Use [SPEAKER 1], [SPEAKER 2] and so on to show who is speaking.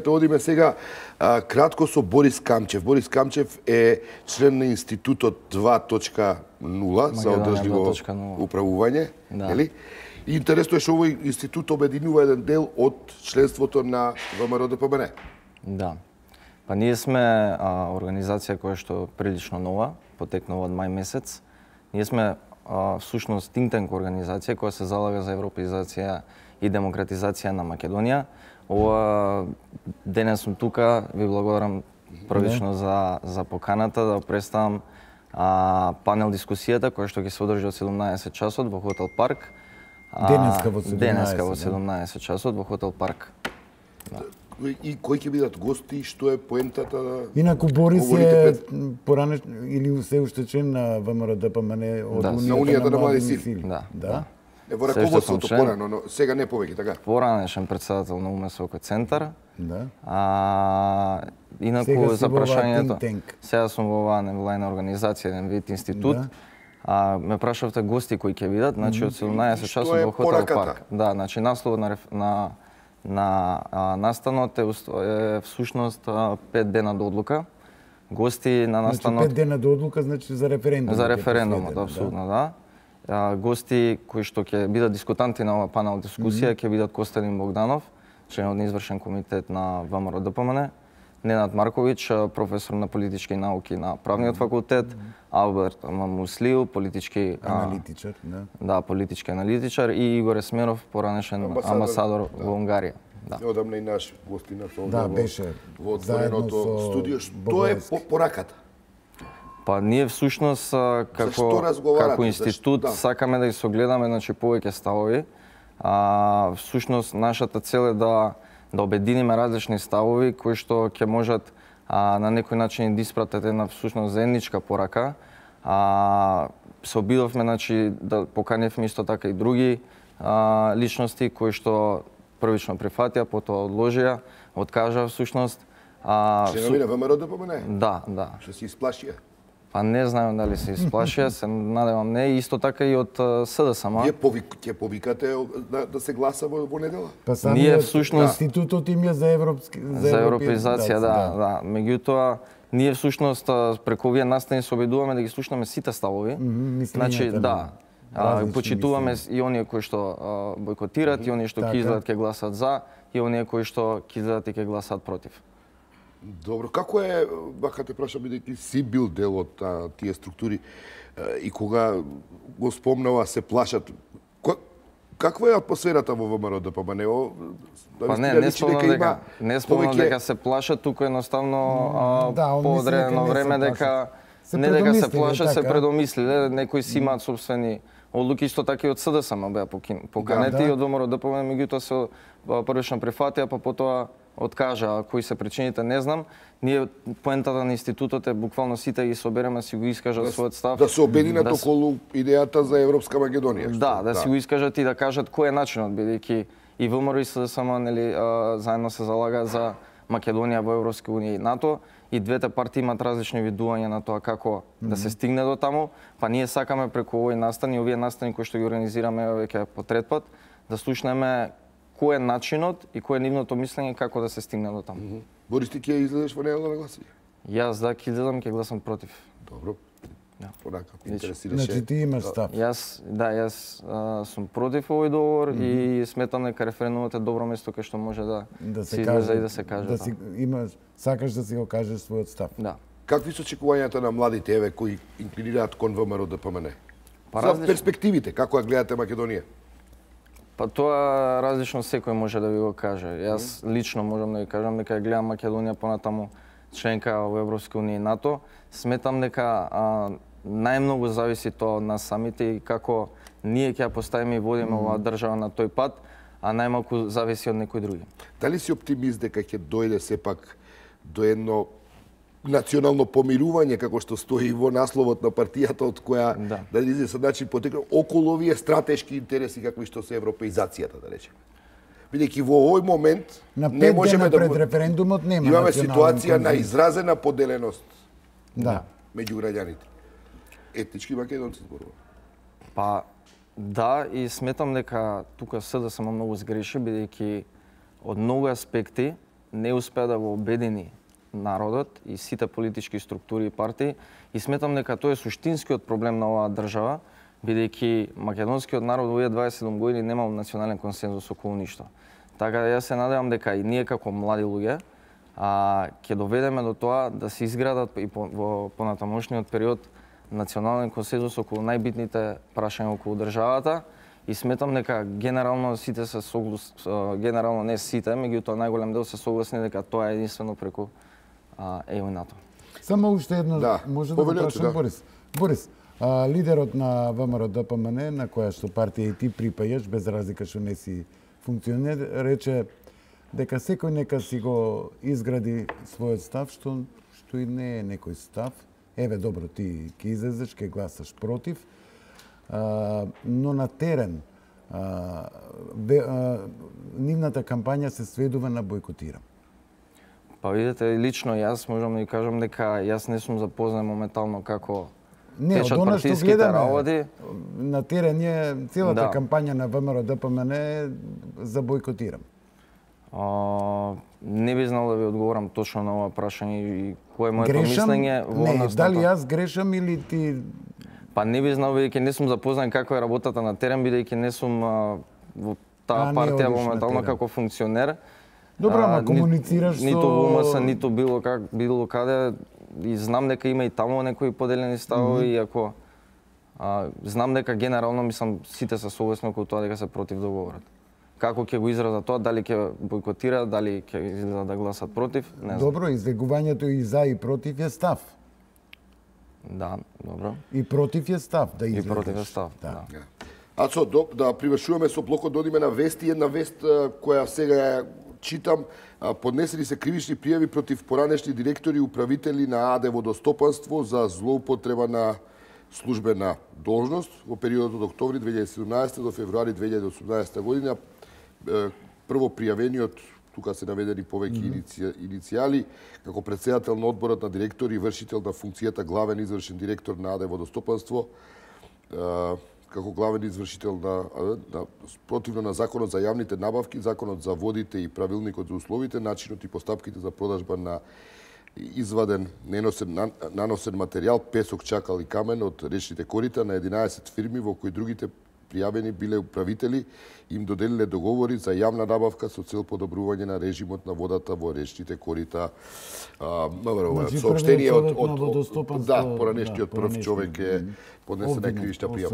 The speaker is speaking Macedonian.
[SPEAKER 1] да одиме сега кратко со Борис Камчев. Борис Камчев е член на Институтот 2.0 за одржливо
[SPEAKER 2] 2.0
[SPEAKER 1] управување, нели? И интересно е што овој институт обединува еден дел од членството на ВМРО-ДПМН.
[SPEAKER 2] Да. Па ние сме организација која што прилично нова, потекнува од мај месец. Ние сме всушност think tank организација која се залага за европеизација и демократизација на Македонија. Ова денес сум тука, ви благодарам првично за поканата да представам панел дискусијата која што ќе се одржи од 17 часот во Хотел Парк.
[SPEAKER 3] Денеска во
[SPEAKER 2] 17 часот во Хотел Парк.
[SPEAKER 1] И кои ќе бидат гости, што е поентата да...
[SPEAKER 3] Инаку Борис е или се уште член на ВМРО-ДПМН од
[SPEAKER 1] Унијата на млади сили.
[SPEAKER 2] Да.
[SPEAKER 1] Е во раководството порано, но сега не повеќе, така?
[SPEAKER 2] Поранешен председател на УМСОК центар.
[SPEAKER 3] Да.
[SPEAKER 2] Инаку за прашањето, сега сум во оваа невладина организација, еден вид институт. Ме прашавте гости кои ќе бидат, значи од 17 часот во Хотел Парк. Да, значи насловот на настанот е всушност 5 дена до одлука. Гости на настанот...
[SPEAKER 3] Значи 5 дена до одлука, значи за референдумот.
[SPEAKER 2] За референдумот, апсолутно, да. Гости кои што ќе бидат дискутанти на оваа панел дискусија ќе бидат Костадин Богданов, членот на извршен комитет на ВМРО-ДПМН, Ненад Марковиќ, професор на политички науки на правниот факултет, Алберт Мамуслиу, политички
[SPEAKER 3] аналитичар,
[SPEAKER 2] да, политички аналитичар и Игор Есмеров, поранешен амбасадор во Унгарија.
[SPEAKER 1] Да. Одамна и наш гостина
[SPEAKER 3] беше
[SPEAKER 1] во отвореното студио. Што е пораката?
[SPEAKER 2] Па ние всушност како институт сакаме да ги согледаме повеќе ставови. Всушност нашата цел е да обединиме различни ставови кои што ќе можат на некој начин да испратат една всушност заедничка порака. Се обидовме да поканевме исто така и други личности кои што првично прифатија, потоа одложија, откажаа всушност.
[SPEAKER 1] Членови на ВМРО-ДПМН?
[SPEAKER 2] Да.
[SPEAKER 1] Што се исплашија?
[SPEAKER 2] Па не знаем дали се исплашија, се надевам не, исто така и од СДСМ.
[SPEAKER 1] Вие ќе повикате да се гласа во недела?
[SPEAKER 3] Па ние всушност институтот им е за
[SPEAKER 2] европеизација, да. Меѓутоа ние всушност преку овие настани се обидуваме да ги слушнеме сите ставови. Значи да. Почитуваме и оние кои што бойкотират, и оние што ќе излезат ќе гласат за, и оние кои што ќе излезат и ќе гласат против.
[SPEAKER 1] Добро, како е, бака те прашам, бидејќи си бил дел од тие структури и кога го спомнава се плашат, каква е атмосферата во ВМРО-ДПМН?
[SPEAKER 2] Па не спомнам дека се плашат, туку едноставно по одредено време дека не дека се плашат, се предомислиле, некои си имаат собствени одлуки, исто така и од СДСМ беа поканети, и од ВМРО-ДПМН, меѓутоа се првично прифатија, па потоа откажа. Кои се причините не знам. Ние поентата на институтот е буквално сите ги собереме, си го искажат својот став.
[SPEAKER 1] Да се обединат околу идејата за Европска Македонија.
[SPEAKER 2] Да си го искажат и да кажат кој е начинот, бидејќи и ВМРО и СДСМ заедно се залага за Македонија во Европска унија и НАТО, и двете партии имаат различни видувања на тоа како да се стигне до таму, па ние сакаме преку овој настани, овие настани кои што ги организираме веќе по трет пат, да слушнеме кој е начинот и кој е нивното мислење како да се стигне до таму.
[SPEAKER 1] Борис, ти ќе излезеш во недела на гласање?
[SPEAKER 2] Јас ќе излезам, ќе гласам против.
[SPEAKER 1] Добро. Понака, интересираше.
[SPEAKER 3] Значи ти имаш став.
[SPEAKER 2] Јас сум против овој договор и сметам дека референдумот е добро место кај што може да се излезе и да се каже.
[SPEAKER 3] Сакаш да си го кажеш својот став.
[SPEAKER 2] Да.
[SPEAKER 1] Какви се очекувањата на младите еве кои инклинираат кон ВМРО-ДПМН? За перспективите, како ја гледате Македонија?
[SPEAKER 2] Па тоа различно секој може да ви го каже. Јас лично можам да ви кажам дека ја гледам Македонија понатаму членка во Европска унија и НАТО. Сметам дека најмногу зависи тоа од нас самите и како ние ќе ја поставиме и водиме оваа држава на тој пат, а најмалку зависи од некои други.
[SPEAKER 1] Дали си оптимист дека ќе дојде сепак до едно национално помирување, како што стои во насловот на партијата, од која да излезе начин потекна околу овие стратешки интереси какви што се европеизацијата, да речеме. Бидејќи во овој момент
[SPEAKER 3] не можеме да пред референдумот нема
[SPEAKER 1] имаме ситуација на изразена поделеност меѓу граѓаните. Етнички македонци зборувам.
[SPEAKER 2] Па да, и сметам дека тука СДСМ многу сгреши, бидејќи од многу аспекти не успеа да го обедини народот и сите политички структури и партии, и сметам дека тоа е суштинскиот проблем на оваа држава, бидејќи македонскиот народ во овие 27 години немал национален консензус околу ништо. Така да јас се надевам дека и ние како млади луѓе ќе доведеме до тоа да се изградат и во понатамошниот период национален консензус околу најбитните прашања околу државата, и сметам дека генерално сите се генерално не сите, меѓутоа најголем дел се согласни дека тоа е единствено преку ЕУ и НАТО.
[SPEAKER 3] Само уште едно може да го прашам, Борис. Борис, лидерот на ВМРО-ДПМН, на која што партија и ти припаѓаш, без разлика што не си функционер, рече дека секој нека си го изгради својот став, што и не е некој став. Еве, добро, ти ќе излезеш, ќе гласаш против, но на терен нивната кампања се сведува на бойкотира.
[SPEAKER 2] Па видите, лично јас можам да ви кажам дека јас не сум запознат моментално како течат партиските работи.
[SPEAKER 3] На терен е целата кампања на ВМРО-ДПМН за бойкотирам.
[SPEAKER 2] Не би знал да ви одговорам точно на ова прашање и кое е моето мислење во однос на
[SPEAKER 3] дали јас грешам или ти...
[SPEAKER 2] Па не би знал, бидејќи не сум запознат како е работата на терен, бидејќи не сум во таа партија моментално како функционер.
[SPEAKER 3] Добро, ама комуницираш со...
[SPEAKER 2] Ниту во УМС, ниту било каде, и знам дека има и таму некои поделени ставови, иако знам дека генерално мислам сите се согласни околу тоа дека се против договорот. Како ќе го изразат тоа, дали ќе бойкотира, дали ќе излезат да гласат против, не знам.
[SPEAKER 3] Добро, излегувањето и за и против е став.
[SPEAKER 2] Да, добро.
[SPEAKER 3] И против е став, да излезеш.
[SPEAKER 2] И против е став, да.
[SPEAKER 1] Ацо, да привршуваме со блокот, додиме на вести. Една вест која сега ја читам, поднесени се кривични пријави против поранешни директори и управители на АД Водостопанство за злоупотреба на службена должност во периодот од октомври 2017 до февруари 2018 година. Прво пријавениот, тука се наведени повеќе иницијали, како претседател на одборот на директори и вршител на функцијата главен извршен директор на АД Водостопанство, како главен извршител противно на Законот за јавните набавки, Законот за водите и Правилникот за условите, начинот и постапките за продажба на изваден наносен материјал, песок, чакал и камен од речните корита на 11 фирми во кои другите пријавени биле управители, им доделиле договори за јавна набавка со цел подобрување на режимот на водата во речните корита. Соопштение од поранешниот прв човек е поднесена кривична пријава.